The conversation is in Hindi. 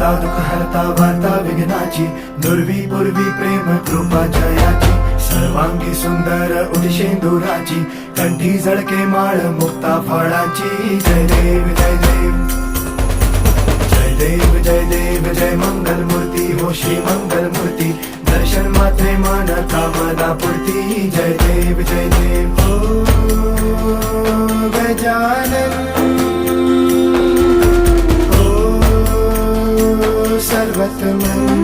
हरता दुःख हरता वार्ता विघ्नाची, दुर्वी पूर्वी प्रेम कृपा जयाची, सर्वांगी सुंदर उदिशेंदुराची, कंठी झळके माळ मुक्ता फळाची. जय देव जय देव जय देव जय देव जय मंगल मूर्ती हो श्री मंगल मूर्ती, दर्शन मात्रे मन कामना पूर्ती. जय देव जय देव हो गजानन हो सर्वतमन.